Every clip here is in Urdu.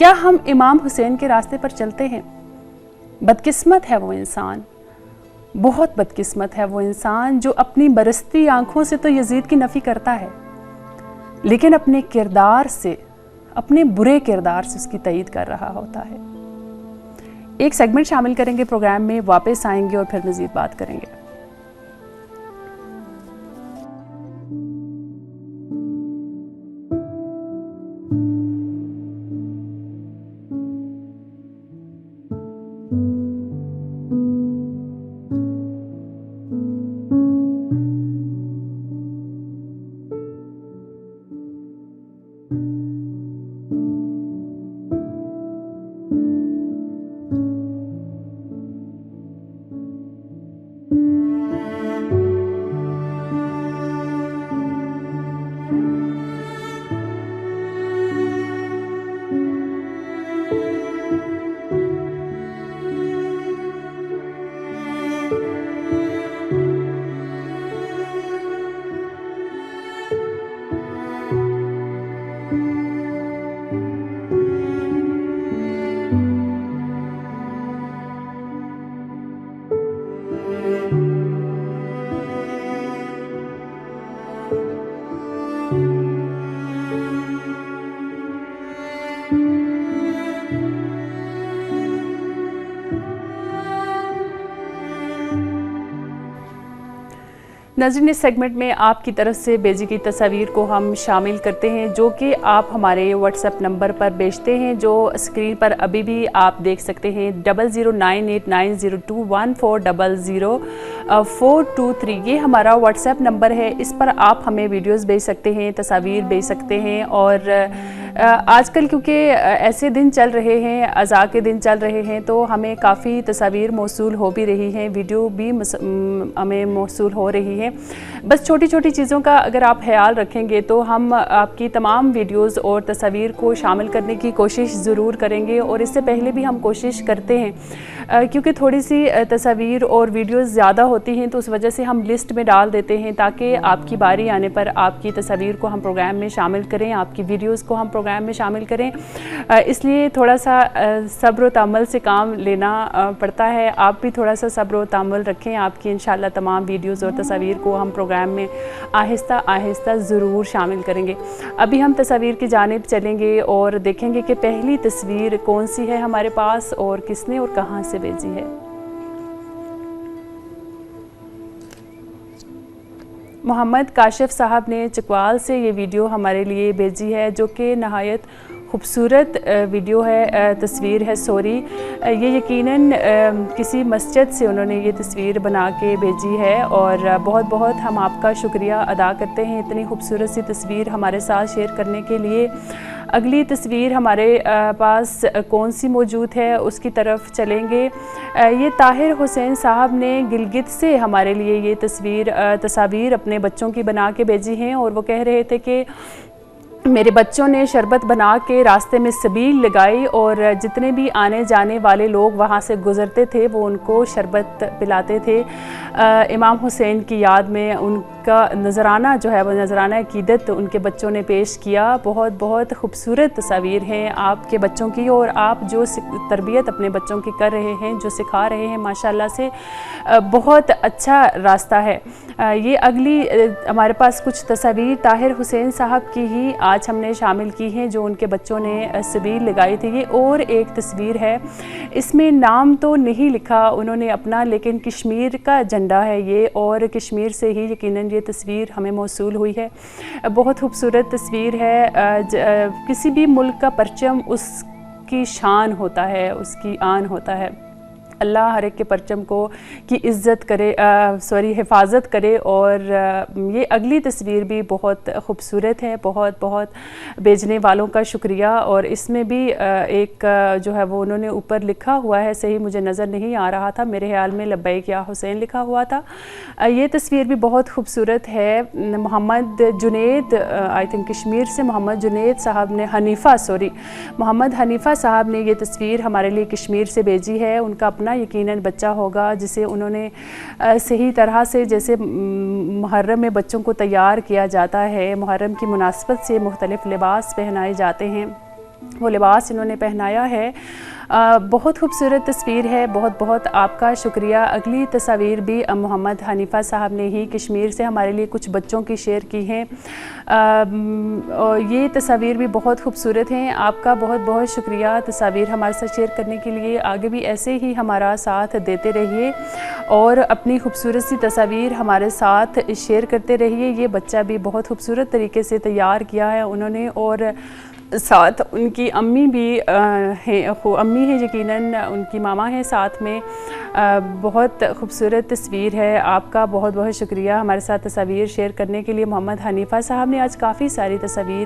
کیا ہم امام حسین کے راستے پر چلتے ہیں؟ بدقسمت ہے وہ انسان، بہت بدقسمت ہے وہ انسان جو اپنی برستی آنکھوں سے تو یزید کی نفی کرتا ہے، لیکن اپنے کردار سے، اپنے برے کردار سے اس کی تائید کر رہا ہوتا ہے۔ ایک سیگمنٹ شامل کریں گے پروگرام میں، واپس آئیں گے اور پھر مزید بات کریں گے۔ ناظرین، اس سیگمنٹ میں آپ کی طرف سے بیجی کی تصاویر کو ہم شامل کرتے ہیں جو کہ آپ ہمارے واٹس ایپ نمبر پر بھیجتے ہیں، جو اسکرین پر ابھی بھی آپ دیکھ سکتے ہیں 00989021400423۔ یہ ہمارا واٹس ایپ نمبر ہے، اس پر آپ ہمیں ویڈیوز بھیج سکتے ہیں، تصاویر بھیج سکتے ہیں۔ اور آج کل کیونکہ ایسے دن چل رہے ہیں، عزاء کے دن چل رہے ہیں، تو ہمیں کافی تصاویر موصول ہو بھی رہی ہیں، ویڈیو بھی ہمیں موصول ہو رہی ہے۔ بس چھوٹی چھوٹی چیزوں کا اگر آپ خیال رکھیں گے تو ہم آپ کی تمام ویڈیوز اور تصاویر کو شامل کرنے کی کوشش ضرور کریں گے، اور اس سے پہلے بھی ہم کوشش کرتے ہیں کیونکہ تھوڑی سی تصاویر اور ویڈیوز زیادہ ہوتی ہیں تو اس وجہ سے ہم لسٹ میں ڈال دیتے ہیں تاکہ آپ کی باری آنے پر آپ کی تصاویر کو ہم پروگرام میں شامل کریں، آپ کی ویڈیوز کو ہم پروگرام میں شامل کریں۔ اس لیے تھوڑا سا صبر و تحمل سے کام لینا پڑتا ہے۔ آپ بھی تھوڑا سا صبر و تحمل رکھیں، آپ کی انشاءاللہ تمام ویڈیوز اور تصاویر کو ہم پروگرام میں آہستہ آہستہ ضرور شامل کریں گے۔ ابھی ہم تصاویر کی جانب چلیں گے اور دیکھیں گے کہ پہلی تصویر کون سی ہے ہمارے پاس اور کس نے اور کہاں سے بھیجی ہے۔ محمد کاشف صاحب نے چکوال سے یہ ویڈیو ہمارے لیے بھیجی ہے جو کہ نہایت خوبصورت ویڈیو ہے، تصویر ہے، سوری یہ یقیناً کسی مسجد سے انہوں نے یہ تصویر بنا کے بھیجی ہے، اور بہت بہت ہم آپ کا شکریہ ادا کرتے ہیں اتنی خوبصورت سی تصویر ہمارے ساتھ شیئر کرنے کے لیے۔ اگلی تصویر ہمارے پاس کون سی موجود ہے اس کی طرف چلیں گے۔ یہ طاہر حسین صاحب نے گلگت سے ہمارے لیے یہ تصاویر اپنے بچوں کی بنا کے بھیجی ہیں، اور وہ کہہ رہے تھے کہ میرے بچوں نے شربت بنا کے راستے میں سبیل لگائی، اور جتنے بھی آنے جانے والے لوگ وہاں سے گزرتے تھے وہ ان کو شربت پلاتے تھے۔ امام حسین کی یاد میں ان کا نذرانہ جو ہے وہ نذرانہ عقیدت ان کے بچوں نے پیش کیا۔ بہت بہت خوبصورت تصاویر ہیں آپ کے بچوں کی، اور آپ جو تربیت اپنے بچوں کی کر رہے ہیں، جو سکھا رہے ہیں، ماشاءاللہ سے بہت اچھا راستہ ہے۔ یہ اگلی ہمارے پاس کچھ تصاویر طاہر حسین صاحب کی ہی آج ہم نے شامل کی ہیں جو ان کے بچوں نے سبیل لگائی تھی۔ یہ اور ایک تصویر ہے، اس میں نام تو نہیں لکھا انہوں نے اپنا، لیکن کشمیر کا جھنڈا ہے یہ، اور کشمیر سے ہی یقیناً یہ تصویر ہمیں موصول ہوئی ہے۔ بہت خوبصورت تصویر ہے۔ کسی بھی ملک کا پرچم اس کی شان ہوتا ہے، اس کی آن ہوتا ہے۔ اللہ ہر ایک کے پرچم کو کی عزت کرے، حفاظت کرے۔ اور یہ اگلی تصویر بھی بہت خوبصورت ہے۔ بہت بہت بھیجنے والوں کا شکریہ۔ اور اس میں بھی ایک جو ہے وہ انہوں نے اوپر لکھا ہوا ہے، صحیح مجھے نظر نہیں آ رہا تھا، میرے خیال میں لبیک یا حسین لکھا ہوا تھا۔ یہ تصویر بھی بہت خوبصورت ہے۔ محمد جنید، آئی تھنک کشمیر سے محمد جنید صاحب نے، محمد حنیفہ صاحب نے یہ تصویر ہمارے لیے کشمیر سے بھیجی ہے۔ ان کا اپنا یقیناً بچہ ہوگا جسے انہوں نے صحیح طرح سے، جیسے محرم میں بچوں کو تیار کیا جاتا ہے، محرم کی مناسبت سے مختلف لباس پہنائے جاتے ہیں، وہ لباس انہوں نے پہنایا ہے، بہت خوبصورت تصویر ہے. بہت بہت آپ کا شکریہ. اگلی تصاویر بھی محمد حنیفہ صاحب نے ہی کشمیر سے ہمارے لیے کچھ بچوں کی شیئر کی ہیں. یہ تصاویر بھی بہت خوبصورت ہیں. آپ کا بہت بہت شکریہ تصاویر ہمارے ساتھ شیئر کرنے کے لیے. آگے بھی ایسے ہی ہمارا ساتھ دیتے رہیے اور اپنی خوبصورت سی تصاویر ہمارے ساتھ شیئر کرتے رہیے. یہ بچہ بھی بہت خوبصورت طریقے سے تیار کیا ہے انہوں نے، اور ساتھ ان کی امی بھی ہیں، امی ہیں یقیناً، ان کی ماما ہیں ساتھ میں. بہت خوبصورت تصویر ہے. آپ کا بہت بہت شکریہ ہمارے ساتھ تصاویر شیئر کرنے کے لیے. محمد حنیفہ صاحب نے آج کافی ساری تصاویر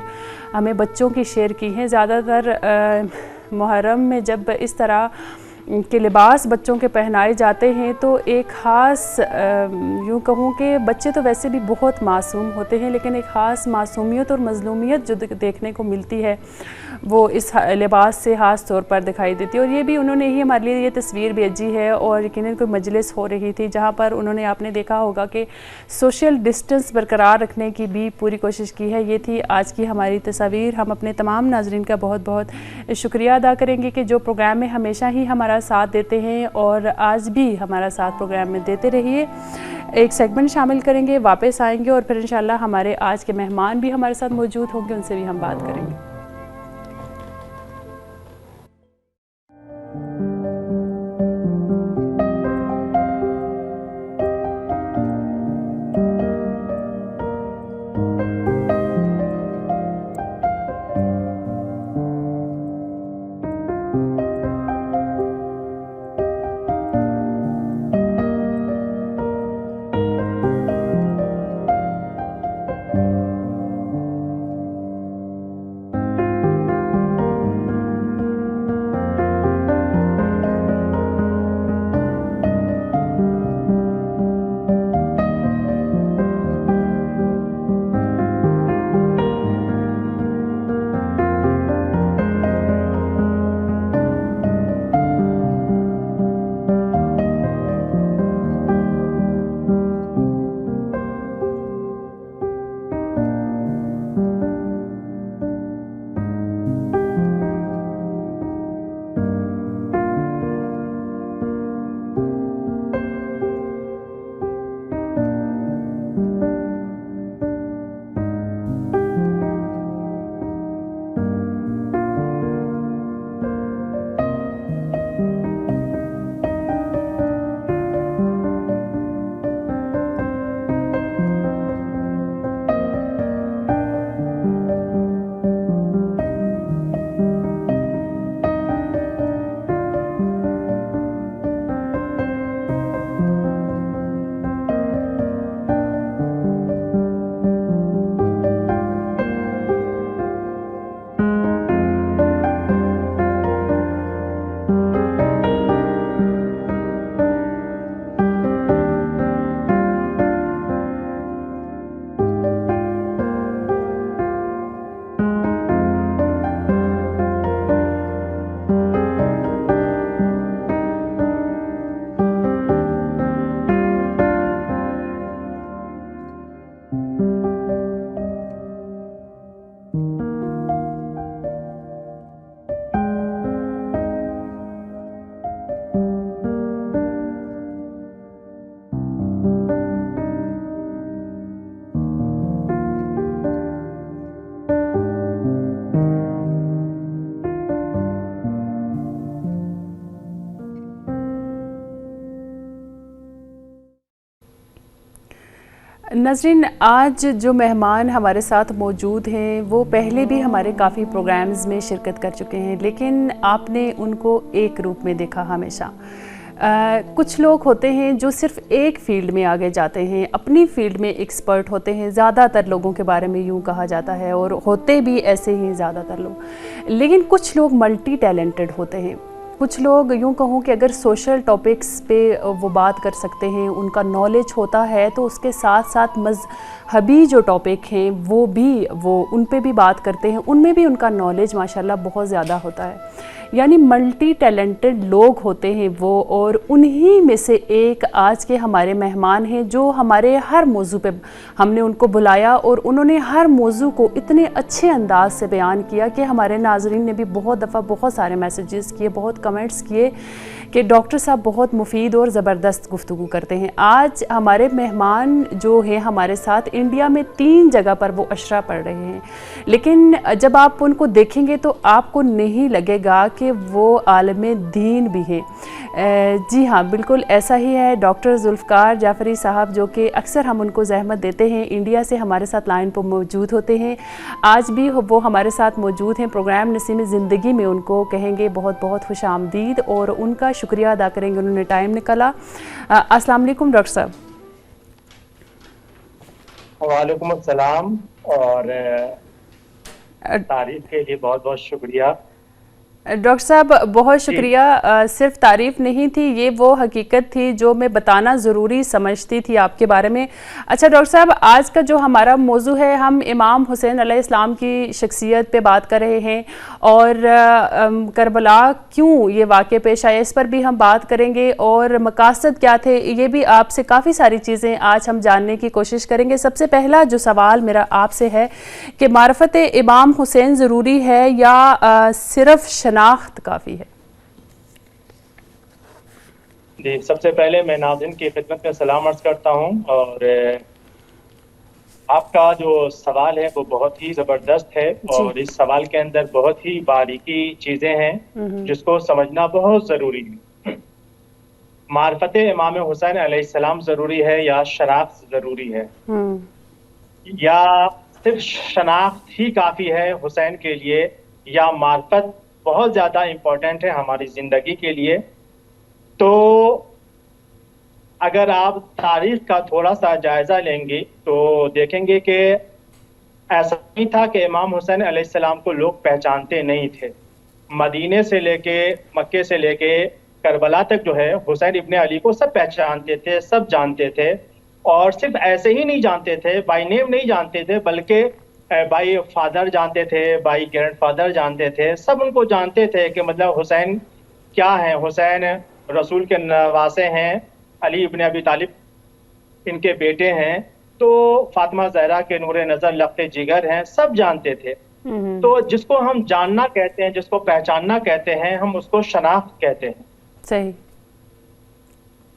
ہمیں بچوں کی شیئر کی ہیں. زیادہ تر محرم میں جب اس طرح کے لباس بچوں کے پہنائے جاتے ہیں تو ایک خاص، یوں کہوں کہ بچے تو ویسے بھی بہت معصوم ہوتے ہیں، لیکن ایک خاص معصومیت اور مظلومیت جو دیکھنے کو ملتی ہے وہ اس لباس سے خاص طور پر دکھائی دیتی ہے. اور یہ بھی انہوں نے ہی ہمارے لیے یہ تصویر بھیجی ہے، اور یقیناً کوئی مجلس ہو رہی تھی جہاں پر انہوں نے، آپ نے دیکھا ہوگا کہ سوشل ڈسٹنس برقرار رکھنے کی بھی پوری کوشش کی ہے. یہ تھی آج کی ہماری تصاویر. ہم اپنے تمام ناظرین کا بہت بہت شکریہ ادا کریں گے کہ جو پروگرام میں ہمیشہ ہی ہمارا ساتھ دیتے ہیں، اور آج بھی ہمارا ساتھ پروگرام میں دیتے رہیے. ایک سیگمنٹ شامل کریں گے، واپس آئیں گے، اور پھر انشاءاللہ ہمارے آج کے مہمان بھی ہمارے ساتھ موجود ہوں گے، ان سے بھی ہم بات کریں گے. ناظرین، آج جو مہمان ہمارے ساتھ موجود ہیں وہ پہلے بھی ہمارے کافی پروگرامز میں شرکت کر چکے ہیں، لیکن آپ نے ان کو ایک روپ میں دیکھا ہمیشہ. کچھ لوگ ہوتے ہیں جو صرف ایک فیلڈ میں آگے جاتے ہیں، اپنی فیلڈ میں ایکسپرٹ ہوتے ہیں. زیادہ تر لوگوں کے بارے میں یوں کہا جاتا ہے، اور ہوتے بھی ایسے ہی زیادہ تر لوگ. لیکن کچھ لوگ ملٹی ٹیلنٹڈ ہوتے ہیں. کچھ لوگ یوں کہوں کہ اگر سوشل ٹاپکس پہ وہ بات کر سکتے ہیں، ان کا نالج ہوتا ہے، تو اس کے ساتھ ساتھ مذہبی جو ٹاپک ہیں وہ ان پہ بھی بات کرتے ہیں، ان میں بھی ان کا نالج ماشاءاللہ بہت زیادہ ہوتا ہے. یعنی ملٹی ٹیلنٹڈ لوگ ہوتے ہیں وہ، اور انہی میں سے ایک آج کے ہمارے مہمان ہیں جو ہمارے ہر موضوع پہ ہم نے ان کو بلایا، اور انہوں نے ہر موضوع کو اتنے اچھے انداز سے بیان کیا کہ ہمارے ناظرین نے بھی بہت دفعہ بہت سارے میسیجز کیے، بہت کمنٹس کیے کہ ڈاکٹر صاحب بہت مفید اور زبردست گفتگو کرتے ہیں. آج ہمارے مہمان جو ہیں ہمارے ساتھ انڈیا میں 3 جگہ پر وہ اشرا پڑھ رہے ہیں، لیکن جب آپ ان کو دیکھیں گے تو آپ کو نہیں لگے گا کہ وہ عالم دین بھی ہیں. جی ہاں، بالکل ایسا ہی ہے. ڈاکٹر ذوالفقار جعفری صاحب، جو کہ اکثر ہم ان کو زحمت دیتے ہیں، انڈیا سے ہمارے ساتھ لائن پر موجود ہوتے ہیں. آج بھی وہ ہمارے ساتھ موجود ہیں. پروگرام نسیم زندگی میں ان کو کہیں گے بہت بہت خوش آمدید، اور ان کا شکریہ ادا کریں گے، انہوں نے ٹائم نکالا. السلام علیکم ڈاکٹر صاحب. وعلیکم السلام، اور تعریف کے لیے بہت بہت شکریہ. ڈاکٹر صاحب بہت شکریہ. صرف تعریف نہیں تھی، یہ وہ حقیقت تھی جو میں بتانا ضروری سمجھتی تھی آپ کے بارے میں. اچھا ڈاکٹر صاحب، آج کا جو ہمارا موضوع ہے، ہم امام حسین علیہ السلام کی شخصیت پہ بات کر رہے ہیں، اور کربلا کیوں یہ واقعہ پیش آیا اس پر بھی ہم بات کریں گے، اور مقاصد کیا تھے یہ بھی آپ سے کافی ساری چیزیں آج ہم جاننے کی کوشش کریں گے. سب سے پہلا جو سوال میرا آپ سے ہے کہ معرفت امام حسین ضروری ہے یا صرف شناخت کافی ہے؟ جی، سب سے پہلے میں ناظرین کی خدمت میں سلام عرض کرتا ہوں، اور آپ کا جو سوال ہے وہ بہت ہی زبردست ہے، اور اس سوال کے اندر بہت ہی باریکی چیزیں ہیں جس کو سمجھنا بہت ضروری ہے. معرفت امام حسین علیہ السلام ضروری ہے یا شناخت ضروری ہے، یا صرف شناخت ہی کافی ہے حسین کے لیے، یا معرفت بہت زیادہ امپورٹنٹ ہے ہماری زندگی کے لیے؟ تو اگر آپ تاریخ کا تھوڑا سا جائزہ لیں گے تو دیکھیں گے کہ ایسا نہیں تھا کہ امام حسین علیہ السلام کو لوگ پہچانتے نہیں تھے. مدینے سے لے کے، مکے سے لے کے کربلا تک جو ہے، حسین ابن علی کو سب پہچانتے تھے، سب جانتے تھے. اور صرف ایسے ہی نہیں جانتے تھے، بائی نیم نہیں جانتے تھے، بلکہ بائی فادر جانتے تھے، بائی گرینڈ فادر جانتے تھے. سب ان کو جانتے تھے کہ مطلب حسین کیا ہیں. حسین رسول کے نواسے ہیں، علی ابن ابی طالب ان کے بیٹے ہیں، تو فاطمہ زہرا کے نور نظر لخت جگر ہیں، سب جانتے تھے. تو جس کو ہم جاننا کہتے ہیں، جس کو پہچاننا کہتے ہیں، ہم اس کو شناخت کہتے ہیں. صحیح.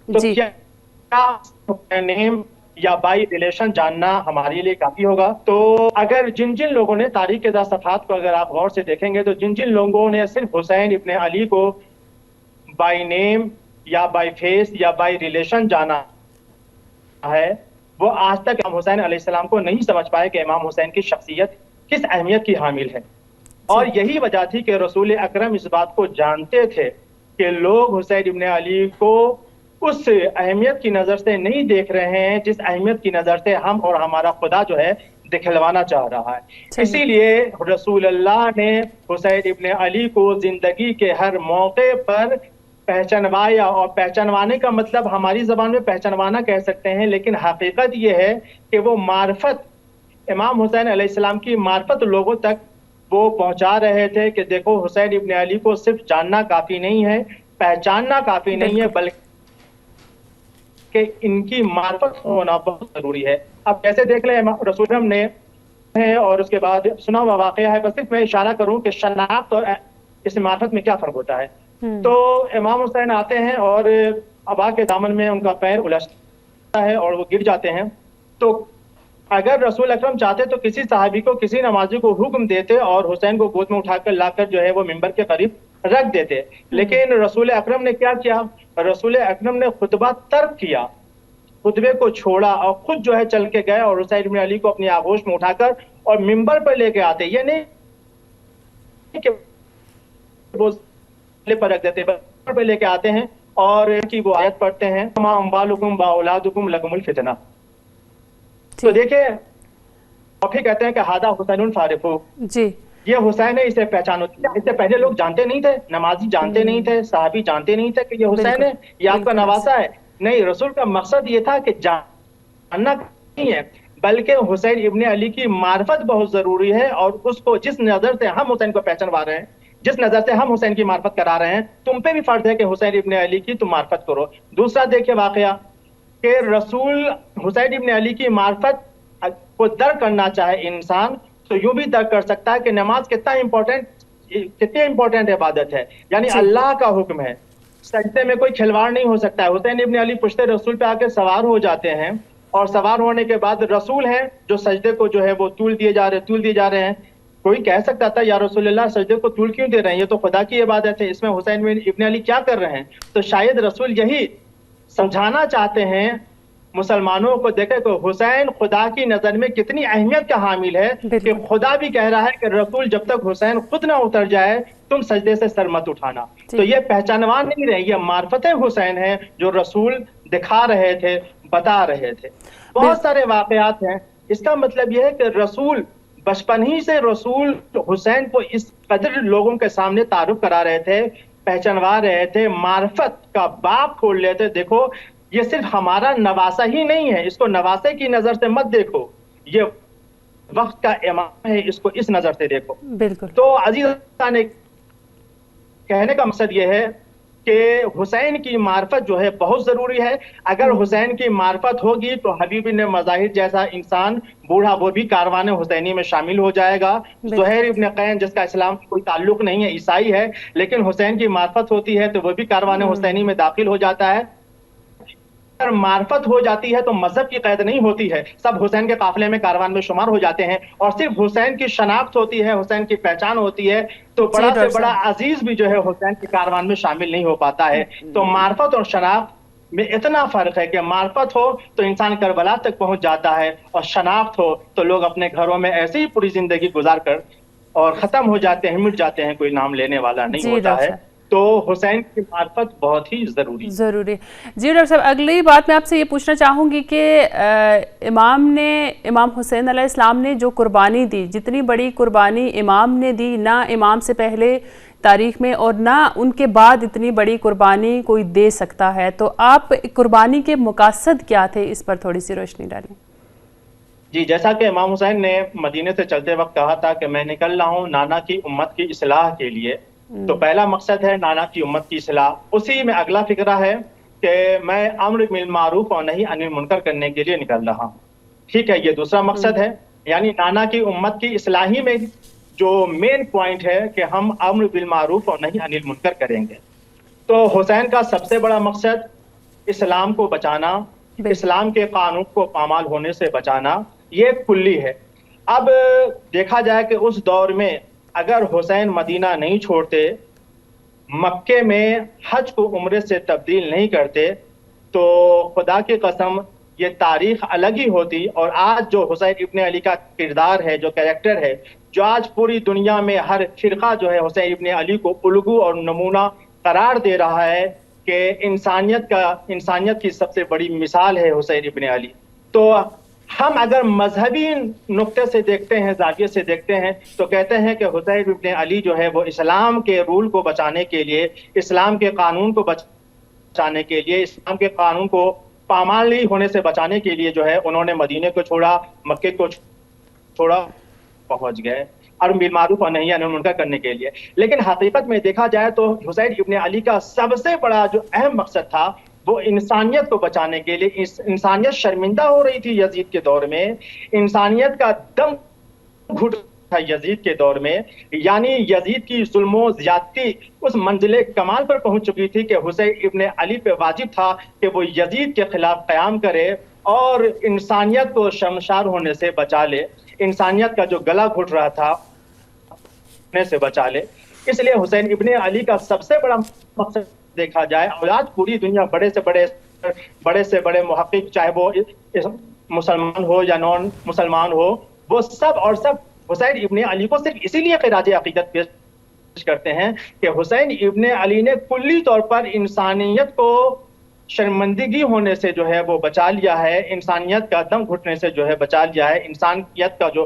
تو کیا نیم یا بائی ریلیشن جاننا ہمارے لیے کافی ہوگا؟ تو اگر جن لوگوں نے تاریخ کے صفحات کو اگر آپ غور سے دیکھیں گے، تو جن لوگوں نے صرف حسین ابن علی کو بائی نیم یا بائی فیس یا بائی ریلیشن جانا ہے، وہ آج تک امام حسین علیہ السلام کو نہیں سمجھ پائے کہ امام حسین کی شخصیت کس اہمیت کی حامل ہے. اور یہی وجہ تھی کہ رسول اکرم اس بات کو جانتے تھے کہ لوگ حسین ابن علی کو اس اہمیت کی نظر سے نہیں دیکھ رہے ہیں جس اہمیت کی نظر سے ہم اور ہمارا خدا جو ہے دکھلوانا چاہ رہا ہے. اسی لیے رسول اللہ نے حسین ابن علی کو زندگی کے ہر موقع پر پہچانوایا. اور پہچانوانے کا مطلب ہماری زبان میں پہچانوانا کہہ سکتے ہیں، لیکن حقیقت یہ ہے کہ وہ معرفت، امام حسین علیہ السلام کی معرفت لوگوں تک وہ پہنچا رہے تھے کہ دیکھو حسین ابن علی کو صرف جاننا کافی نہیں ہے، پہچاننا کافی نہیں ہے، بلکہ کہ ان کی معرفت ہونا بہت ضروری ہے. اب کیسے دیکھ لیں، رسول ہم نے ہے اور اس کے بعد سنا ہوا واقعہ ہے، بس صرف میں اشارہ کروں کہ شناخت اور اس معرفت میں کیا فرق ہوتا ہے. تو امام حسین آتے ہیں اور ابا کے دامن میں ان کا پیر الجھتا ہے اور وہ گر جاتے ہیں. تو اگر رسول اکرم چاہتے تو کسی صحابی کو، کسی نمازی کو حکم دیتے اور حسین کو گود میں اٹھا کر لا کر جو ہے وہ منبر کے قریب رکھ دیتے. لیکن رسول اکرم نے کیا کیا؟ رسول اکرم نے خطبہ ترک کیا، خطبے کو چھوڑا اور خود جو ہے چل کے گئے اور حسین بن علی کو اپنی آغوش میں اٹھا کر اور منبر پر لے کے آتے. یہ نہیں کہ وہ پر رکھ دیتے، منبر پر لے کے آتے ہیں اور کی وہ آیت پڑھتے ہیں، ما اموالکم و اولادکم لکم الفتنہ. تو دیکھیں، اور پھر کہتے ہیں کہ ہادہ حسین فارفو. جی، یہ حسین ہے، اسے پہچانو. اس سے پہلے لوگ جانتے نہیں تھے، نمازی جانتے نہیں تھے، صحابی جانتے نہیں تھے کہ یہ حسین ہے، یہ آپ کا نواسا ہے. نہیں، رسول کا مقصد یہ تھا کہ جاننا نہیں ہے، بلکہ حسین ابن علی کی معرفت بہت ضروری ہے. اور اس کو جس نظر سے ہم حسین کو پہچانوا رہے ہیں، جس نظر سے ہم حسین کی معرفت کرا رہے ہیں، تم پہ بھی فرض ہے کہ حسین ابن علی کی تم معرفت کرو. دوسرا دیکھیں واقعہ کہ رسول حسین ابن علی کی معرفت کو درک کرنا چاہے انسان تو یوں بھی درک کر سکتا ہے کہ نماز کتنی امپورٹنٹ عبادت ہے. یعنی اللہ کا حکم ہے، سجدے میں کوئی کھلواڑ نہیں ہو سکتا ہے. حسین ابن علی پشتے رسول پہ آ کے سوار ہو جاتے ہیں، اور سوار ہونے کے بعد رسول ہیں جو سجدے کو جو ہے وہ طول دیے جا رہے ہیں. کوئی کہہ سکتا تھا یا رسول اللہ سجدے کو طول کیوں دے رہے ہیں، یہ تو خدا کی عبادت ہے، اس میں حسین ابن علی کیا کر رہے ہیں؟ تو شاید رسول یہی سمجھانا چاہتے ہیں مسلمانوں کو، دیکھیں کہ حسین خدا کی نظر میں کتنی اہمیت کا حامل ہے کہ خدا بھی کہہ رہا ہے کہ رسول جب تک حسین خود نہ اتر جائے تم سجدے سے سر مت اٹھانا. تو یہ پہچانوان نہیں رہے، یہ معرفت حسین ہے جو رسول دکھا رہے تھے، بتا رہے تھے. بہت سارے واقعات ہیں. اس کا مطلب یہ ہے کہ رسول بچپن ہی سے رسول حسین کو اس قدر لوگوں کے سامنے تعارف کرا رہے تھے، پہچانوا رہے تھے، معرفت کا باب کھول لیتے. دیکھو یہ صرف ہمارا نواسا ہی نہیں ہے، اس کو نواسے کی نظر سے مت دیکھو، یہ وقت کا امام ہے، اس کو اس نظر سے دیکھو. بالکل. تو عزیزان نے کہنے کا مقصد یہ ہے کہ حسین کی معرفت جو ہے بہت ضروری ہے. اگر حسین کی معرفت ہوگی تو حبیب ابن مظاہر جیسا انسان بوڑھا وہ بھی کاروان حسینی میں شامل ہو جائے گا. زہیر ابن قین جس کا اسلام سے کوئی تعلق نہیں ہے، عیسائی ہے، لیکن حسین کی معرفت ہوتی ہے تو وہ بھی کاروان حسینی میں داخل ہو جاتا ہے. اگر معرفت ہو جاتی ہے تو مذہب کی قید نہیں ہوتی ہے، سب حسین کے قافلے میں کاروان میں شمار ہو جاتے ہیں. اور صرف حسین کی شناخت ہوتی ہے، حسین کی پہچان ہوتی ہے، تو بڑا سے بڑا عزیز بھی جو ہے حسین کے کاروان میں شامل نہیں ہو پاتا ہے. تو معرفت اور شناخت میں اتنا فرق ہے کہ معرفت ہو تو انسان کربلا تک پہنچ جاتا ہے، اور شناخت ہو تو لوگ اپنے گھروں میں ایسی ہی پوری زندگی گزار کر اور ختم ہو جاتے ہیں، مٹ جاتے ہیں، کوئی نام لینے والا نہیں ہوتا ہے. تو حسین کی معرفت بہت ہی ضروری جی ڈاکٹر صاحب، اگلی بات میں آپ سے یہ پوچھنا چاہوں گی کہ امام حسین علیہ السلام نے جو قربانی دی، جتنی بڑی قربانی امام نے دی، نہ امام سے پہلے تاریخ میں اور نہ ان کے بعد اتنی بڑی قربانی کوئی دے سکتا ہے. تو آپ قربانی کے مقاصد کیا تھے، اس پر تھوڑی سی روشنی ڈالیں. جی، جیسا کہ امام حسین نے مدینے سے چلتے وقت کہا تھا کہ میں نکل رہا ہوں نانا کی امت کی اصلاح کے لیے، تو پہلا مقصد ہے نانا کی امت کی اصلاح. اسی میں اگلا فکرہ ہے کہ میں امر بالمعروف اور نہی عن المنکر کرنے کے لیے نکل رہا ہوں. ٹھیک ہے، یہ دوسرا مقصد ہے. یعنی نانا کی امت کی اصلاحی میں جو مین پوائنٹ ہے کہ ہم امر بالمعروف اور نہی عن المنکر کریں گے. تو حسین کا سب سے بڑا مقصد اسلام کو بچانا، اسلام کے قانون کو پامال ہونے سے بچانا، یہ کلی ہے. اب دیکھا جائے کہ اس دور میں اگر حسین مدینہ نہیں چھوڑتے، مکے میں حج کو عمرے سے تبدیل نہیں کرتے، تو خدا کی قسم یہ تاریخ الگ ہی ہوتی. اور آج جو حسین ابن علی کا کردار ہے، جو کریکٹر ہے، جو آج پوری دنیا میں ہر فرقہ جو ہے حسین ابن علی کو الگو اور نمونہ قرار دے رہا ہے کہ انسانیت کی سب سے بڑی مثال ہے حسین ابن علی. تو ہم اگر مذہبی نقطے سے دیکھتے ہیں، زاویے سے دیکھتے ہیں، تو کہتے ہیں کہ حسین ابن علی جو ہے وہ اسلام کے رول کو بچانے کے لیے، اسلام کے قانون کو بچانے کے لیے، اسلام کے قانون کو پامالی ہونے سے بچانے کے لیے جو ہے انہوں نے مدینے کو چھوڑا، مکے کو چھوڑا، پہنچ گئے اور بالمعروف اور نہی عن المنکر کرنے کے لیے. لیکن حقیقت میں دیکھا جائے تو حسین ابن علی کا سب سے بڑا جو اہم مقصد تھا وہ انسانیت کو بچانے کے لیے. انسانیت شرمندہ ہو رہی تھی یزید کے دور میں، انسانیت کا دم گھٹ تھا یزید کے دور میں. یعنی یزید کی ظلم و زیادتی اس منزل کمال پر پہنچ چکی تھی کہ حسین ابن علی پہ واجب تھا کہ وہ یزید کے خلاف قیام کرے اور انسانیت کو شرمسار ہونے سے بچا لے، انسانیت کا جو گلا گھٹ رہا تھا سے بچا لے. اس لیے حسین ابن علی کا سب سے بڑا مقصد دیکھا جائے، اور آج پوری دنیا بڑے سے بڑے محقق، چاہے وہ مسلمان ہو یا نان مسلمان ہو، وہ سب حسین ابن علی کو صرف اسی لیے خراج عقیدت پیش کرتے ہیں کہ حسین ابن علی نے کلی طور پر انسانیت کو شرمندگی ہونے سے جو ہے وہ بچا لیا ہے، انسانیت کا دم گھٹنے سے جو ہے بچا لیا ہے، انسانیت کا جو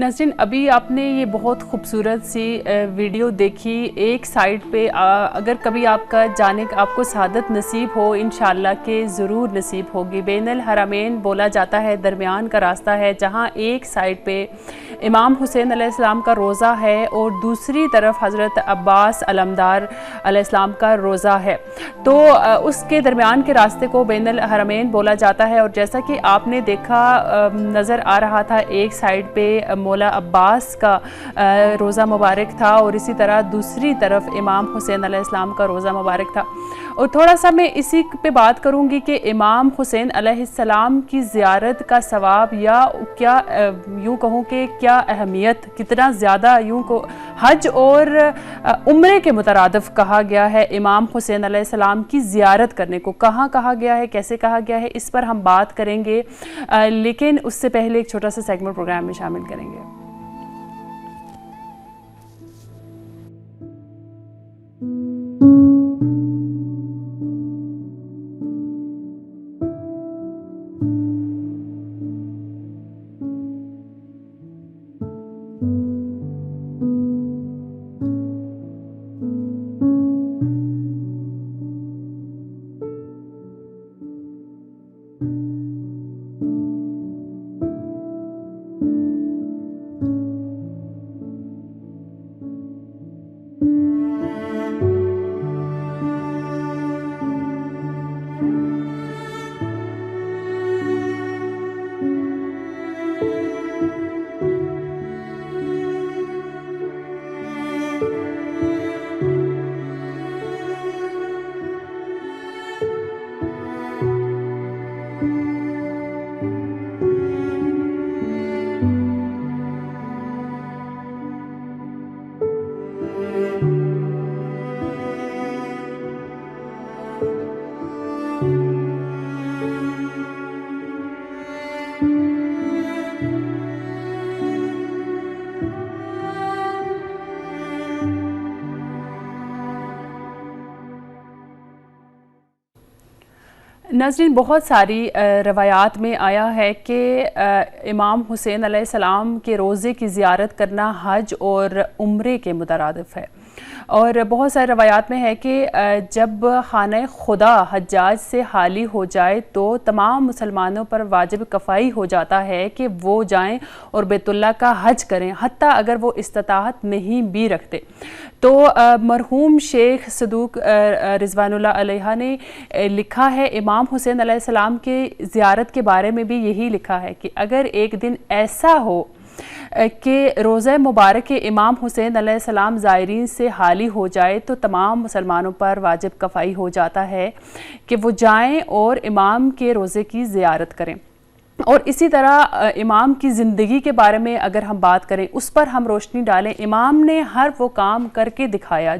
نسرین ابھی آپ نے یہ بہت خوبصورت سی ویڈیو دیکھی. ایک سائڈ پہ اگر کبھی آپ کا جانے کا آپ کو سعادت نصیب ہو انشاءاللہ کہ ضرور نصیب ہوگی. بین الحرمین بولا جاتا ہے درمیان کا راستہ ہے جہاں ایک سائڈ پہ امام حسین علیہ السلام کا روضہ ہے اور دوسری طرف حضرت عباس علمدار علیہ السلام کا روضہ ہے. تو اس کے درمیان کے راستے کو بین الحرمین بولا جاتا ہے. اور جیسا کہ آپ نے دیکھا نظر آ رہا تھا ایک سائڈ پہ مولا عباس کا روضہ مبارک تھا اور اسی طرح دوسری طرف امام حسین علیہ السلام کا روضہ مبارک تھا. اور تھوڑا سا میں اسی پہ بات کروں گی کہ امام حسین علیہ السلام کی زیارت کا ثواب یا کیا یوں کہوں کہ کیا اہمیت کتنا زیادہ یوں کو حج اور عمرے کے مترادف کہا گیا ہے امام حسین علیہ السلام کی زیارت کرنے کو. کہاں کہا گیا ہے, کیسے کہا گیا ہے, اس پر ہم بات کریں گے, لیکن اس سے پہلے ایک چھوٹا سا سیگمنٹ پروگرام میں شامل کریں گے. ناظرین بہت ساری روایات میں آیا ہے کہ امام حسین علیہ السلام کے روضے کی زیارت کرنا حج اور عمرے کے مترادف ہے. اور بہت سارے روایات میں ہے کہ جب خانہ خدا حجاج سے خالی ہو جائے تو تمام مسلمانوں پر واجب کفائی ہو جاتا ہے کہ وہ جائیں اور بیت اللہ کا حج کریں حتیٰ اگر وہ استطاعت نہیں بھی رکھتے. تو مرحوم شیخ صدوق رضوان اللہ علیہ نے لکھا ہے امام حسین علیہ السلام کے زیارت کے بارے میں بھی یہی لکھا ہے کہ اگر ایک دن ایسا ہو کہ روضہ مبارک امام حسین علیہ السلام زائرین سے خالی ہو جائے تو تمام مسلمانوں پر واجب کفائی ہو جاتا ہے کہ وہ جائیں اور امام کے روضے کی زیارت کریں. اور اسی طرح امام کی زندگی کے بارے میں اگر ہم بات کریں اس پر ہم روشنی ڈالیں. امام نے ہر وہ کام کر کے دکھایا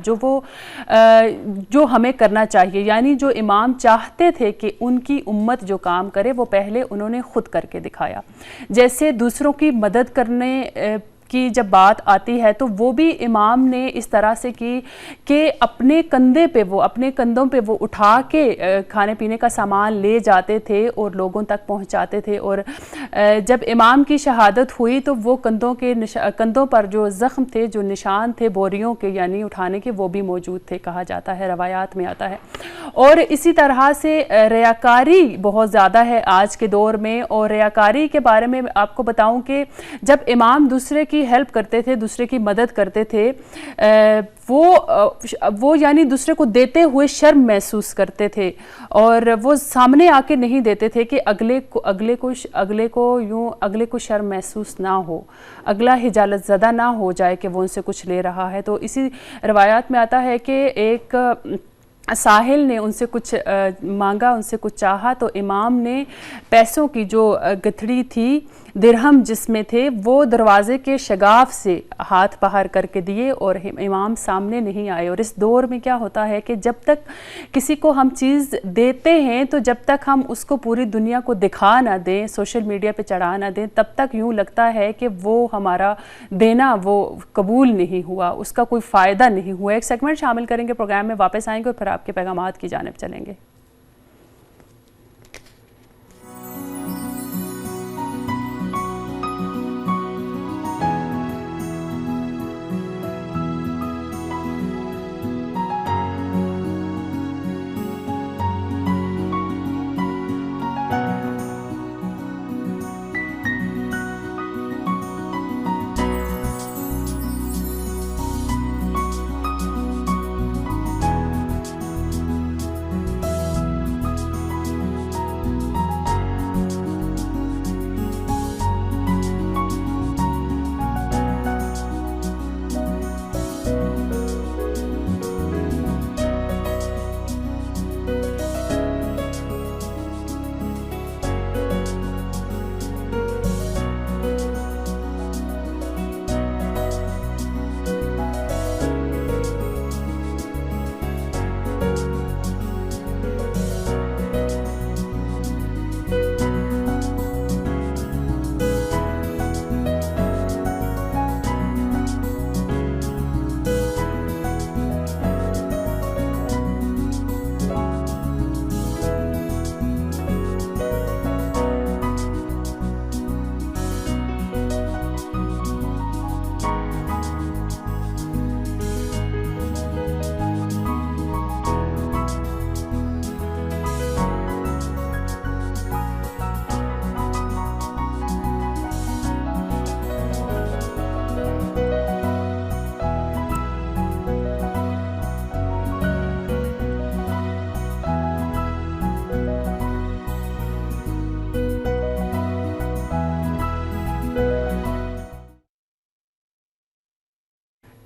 جو ہمیں کرنا چاہیے, یعنی جو امام چاہتے تھے کہ ان کی امت جو کام کرے وہ پہلے انہوں نے خود کر کے دکھایا. جیسے دوسروں کی مدد کرنے کی جب بات آتی ہے تو وہ بھی امام نے اس طرح سے کی کہ اپنے کندھوں پہ وہ اٹھا کے کھانے پینے کا سامان لے جاتے تھے اور لوگوں تک پہنچاتے تھے. اور جب امام کی شہادت ہوئی تو وہ کندھوں پر جو زخم تھے, جو نشان تھے بوریوں کے یعنی اٹھانے کے, وہ بھی موجود تھے کہا جاتا ہے, روایات میں آتا ہے. اور اسی طرح سے ریاکاری بہت زیادہ ہے آج کے دور میں. اور ریاکاری کے بارے میں آپ کو بتاؤں کہ جب امام دوسرے کی ہیلپ کرتے تھے, دوسرے کی مدد کرتے تھے, وہ یعنی دوسرے کو دیتے ہوئے شرم محسوس کرتے تھے اور وہ سامنے آ کے نہیں دیتے تھے کہ اگلے کو شرم محسوس نہ ہو, اگلا حجالت زدہ نہ ہو جائے کہ وہ ان سے کچھ لے رہا ہے. تو اسی روایات میں آتا ہے کہ ایک ساحل نے ان سے کچھ مانگا, ان سے کچھ چاہا تو امام نے پیسوں کی جو گتھڑی تھی, درہم جس میں تھے, وہ دروازے کے شگاف سے ہاتھ باہر کر کے دیے اور امام سامنے نہیں آئے. اور اس دور میں کیا ہوتا ہے کہ جب تک کسی کو ہم چیز دیتے ہیں تو جب تک ہم اس کو پوری دنیا کو دکھا نہ دیں, سوشل میڈیا پہ چڑھا نہ دیں, تب تک یوں لگتا ہے کہ وہ ہمارا دینا وہ قبول نہیں ہوا, اس کا کوئی فائدہ نہیں ہوا. ایک سیگمنٹ شامل کریں گے, پروگرام میں واپس آئیں گے اور پھر آپ کے پیغامات کی جانب چلیں گے.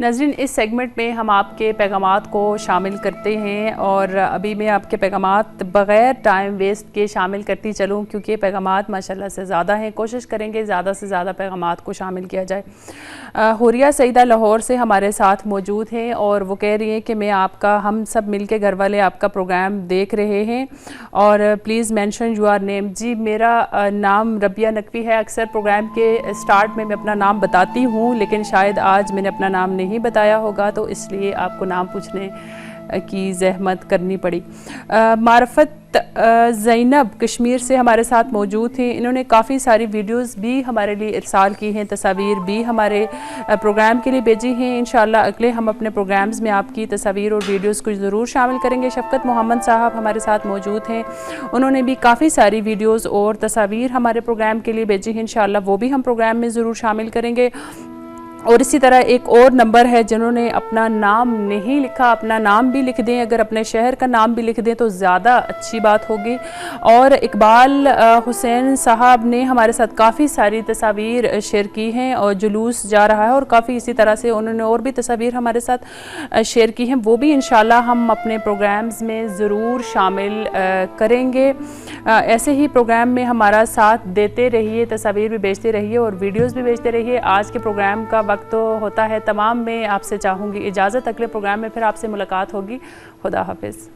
ناظرین اس سیگمنٹ میں ہم آپ کے پیغامات کو شامل کرتے ہیں اور ابھی میں آپ کے پیغامات بغیر ٹائم ویسٹ کے شامل کرتی چلوں کیونکہ پیغامات ماشاءاللہ سے زیادہ ہیں. کوشش کریں گے زیادہ سے زیادہ پیغامات کو شامل کیا جائے. حوریہ سعیدہ لاہور سے ہمارے ساتھ موجود ہیں اور وہ کہہ رہی ہیں کہ میں آپ کا ہم سب مل کے گھر والے آپ کا پروگرام دیکھ رہے ہیں اور پلیز مینشن یور نیم. جی میرا نام ربیہ نقوی ہے. اکثر پروگرام کے سٹارٹ میں اپنا نام بتاتی ہوں لیکن شاید آج میں نے اپنا نام نہیں بتایا ہوگا تو اس لیے آپ کو نام پوچھنے کی زحمت کرنی پڑی. معرفت زینب کشمیر سے ہمارے ساتھ موجود تھیں. انہوں نے کافی ساری ویڈیوز بھی ہمارے لیے ارسال کی ہیں, تصاویر بھی ہمارے پروگرام کے لیے بھیجی ہیں. انشاءاللہ اگلے ہم اپنے پروگرامز میں آپ کی تصاویر اور ویڈیوز کو ضرور شامل کریں گے. شفقت محمد صاحب ہمارے ساتھ موجود ہیں. انہوں نے بھی کافی ساری ویڈیوز اور تصاویر ہمارے پروگرام کے لیے بھیجی ہیں. انشاءاللہ وہ بھی ہم پروگرام میں ضرور شامل کریں گے. اور اسی طرح ایک اور نمبر ہے جنہوں نے اپنا نام نہیں لکھا, اپنا نام بھی لکھ دیں, اگر اپنے شہر کا نام بھی لکھ دیں تو زیادہ اچھی بات ہوگی. اور اقبال حسین صاحب نے ہمارے ساتھ کافی ساری تصاویر شیئر کی ہیں اور جلوس جا رہا ہے اور کافی اسی طرح سے انہوں نے اور بھی تصاویر ہمارے ساتھ شیئر کی ہیں, وہ بھی انشاءاللہ ہم اپنے پروگرامز میں ضرور شامل کریں گے. ایسے ہی پروگرام میں ہمارا ساتھ دیتے رہیے, تصاویر بھی بھیجتے رہیے اور ویڈیوز بھی بھیجتے رہیے. آج کے پروگرام کا وقت تو ہوتا ہے تمام, میں آپ سے چاہوں گی اجازت, اگلے پروگرام میں پھر آپ سے ملاقات ہوگی. خدا حافظ.